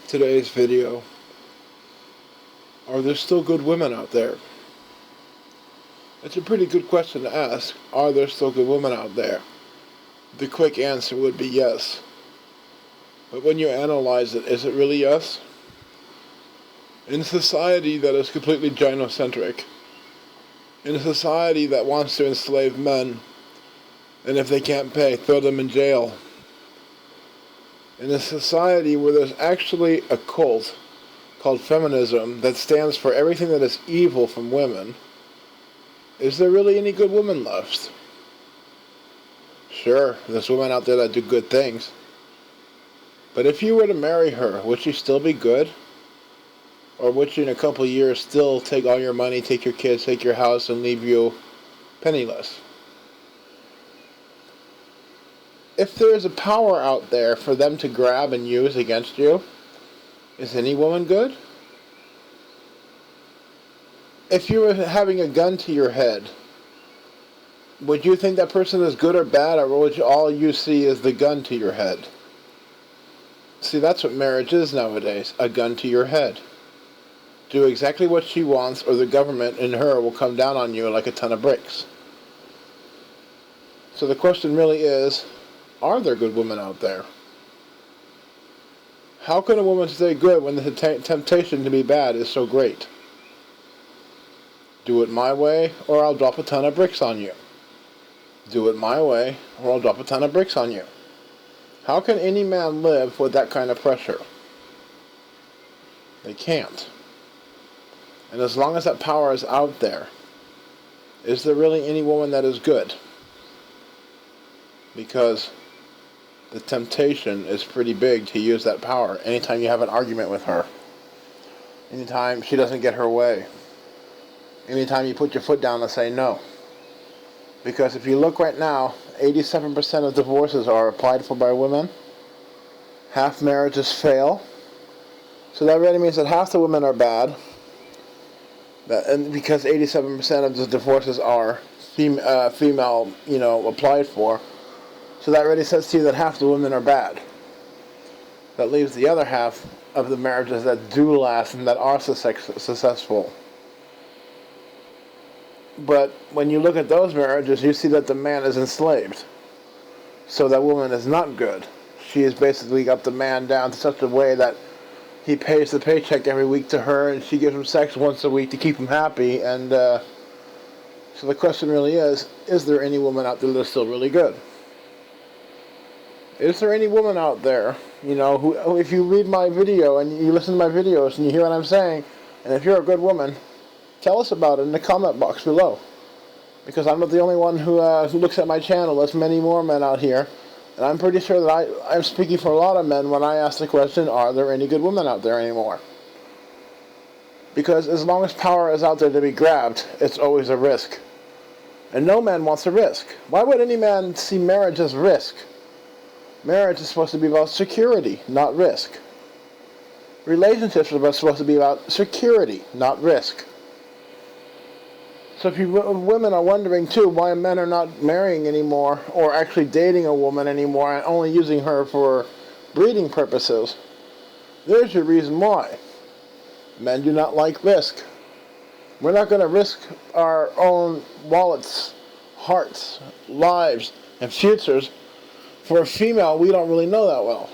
today's video. Are there still good women out there? It's a pretty good question to ask. Are there still good women out there? The quick answer would be yes. But when you analyze it, is it really yes? In a society that is completely gynocentric, in a society that wants to enslave men, and if they can't pay, throw them in jail, in a society where there's actually a cult called feminism that stands for everything that is evil from women, is there really any good women left? Sure, there's women out there that do good things. But if you were to marry her, would she still be good? Or would she in a couple of years still take all your money, take your kids, take your house, and leave you penniless? If there is a power out there for them to grab and use against you, is any woman good? If you were having a gun to your head, would you think that person is good or bad, or would all you see is the gun to your head? See, that's what marriage is nowadays, a gun to your head. Do exactly what she wants, or the government and her will come down on you like a ton of bricks. So the question really is, are there good women out there? How can a woman stay good when the temptation to be bad is so great? Do it my way, or I'll drop a ton of bricks on you. Do it my way, or I'll drop a ton of bricks on you. How can any man live with that kind of pressure? They can't. And as long as that power is out there, is there really any woman that is good? Because the temptation is pretty big to use that power anytime you have an argument with her. Anytime she doesn't get her way. Anytime you put your foot down and say no. Because if you look right now, 87% of divorces are applied for by women. Half marriages fail. So that really means that half the women are bad. And because 87% of the divorces are female, applied for. So that really says to you that half the women are bad. That leaves the other half of the marriages that do last and that are successful. But when you look at those marriages, you see that the man is enslaved. So that woman is not good. She has basically got the man down to such a way that he pays the paycheck every week to her, and she gives him sex once a week to keep him happy. And so the question really is there any woman out there that's still really good? Is there any woman out there, who, if you read my video and you listen to my videos and you hear what I'm saying, and if you're a good woman, tell us about it in the comment box below. Because I'm not the only one who looks at my channel. There's many more men out here. And I'm pretty sure that I'm speaking for a lot of men when I ask the question, are there any good women out there anymore? Because as long as power is out there to be grabbed, it's always a risk. And no man wants a risk. Why would any man see marriage as risk? Marriage is supposed to be about security, not risk. Relationships are supposed to be about security, not risk. So if you women are wondering too why men are not marrying anymore or actually dating a woman anymore and only using her for breeding purposes, there's your reason why. Men do not like risk. We're not going to risk our own wallets, hearts, lives, and futures for a female we don't really know that well.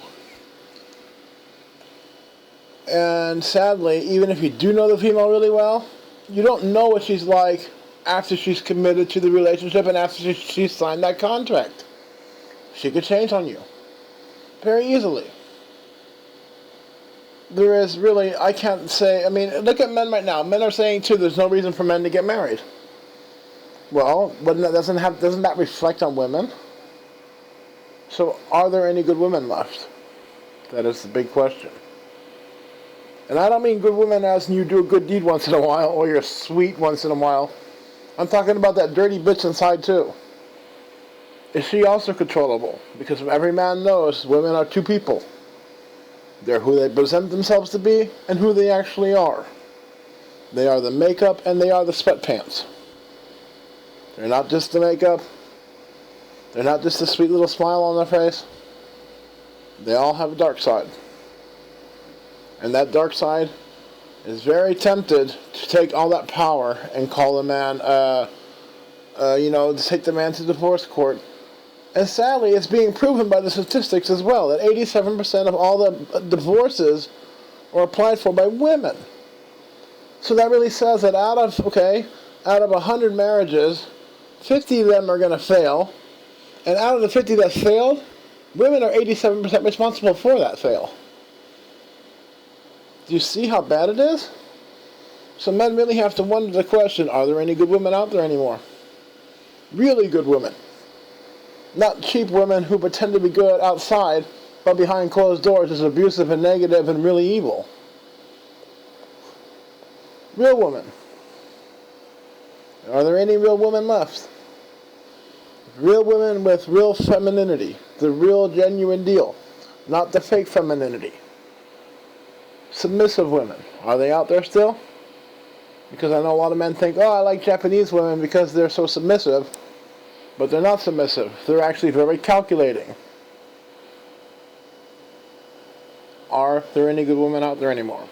And sadly, even if you do know the female really well, you don't know what she's like after she's committed to the relationship and after she's signed that contract. She could change on you very easily. There is really, I can't say, look at men right now. Men are saying too, there's no reason for men to get married. Well, doesn't that reflect on women? So are there any good women left? That is the big question. And I don't mean good women as in you do a good deed once in a while or you're sweet once in a while. I'm talking about that dirty bitch inside too. Is she also controllable? Because every man knows women are two people. They're who they present themselves to be and who they actually are. They are the makeup and they are the sweatpants. They're not just the makeup. They're not just a sweet little smile on their face. They all have a dark side. And that dark side is very tempted to take all that power and call a man, to take the man to divorce court. And sadly, it's being proven by the statistics as well, that 87% of all the divorces are applied for by women. So that really says that out of 100 marriages, 50 of them are going to fail. And out of the 50 that failed, women are 87% responsible for that fail. Do you see how bad it is? So men really have to wonder the question, are there any good women out there anymore? Really good women. Not cheap women who pretend to be good outside, but behind closed doors is abusive and negative and really evil. Real women. Are there any real women left? Real women with real femininity. The real genuine deal. Not the fake femininity. Submissive women. Are they out there still? Because I know a lot of men think, I like Japanese women because they're so submissive. But they're not submissive. They're actually very calculating. Are there any good women out there anymore?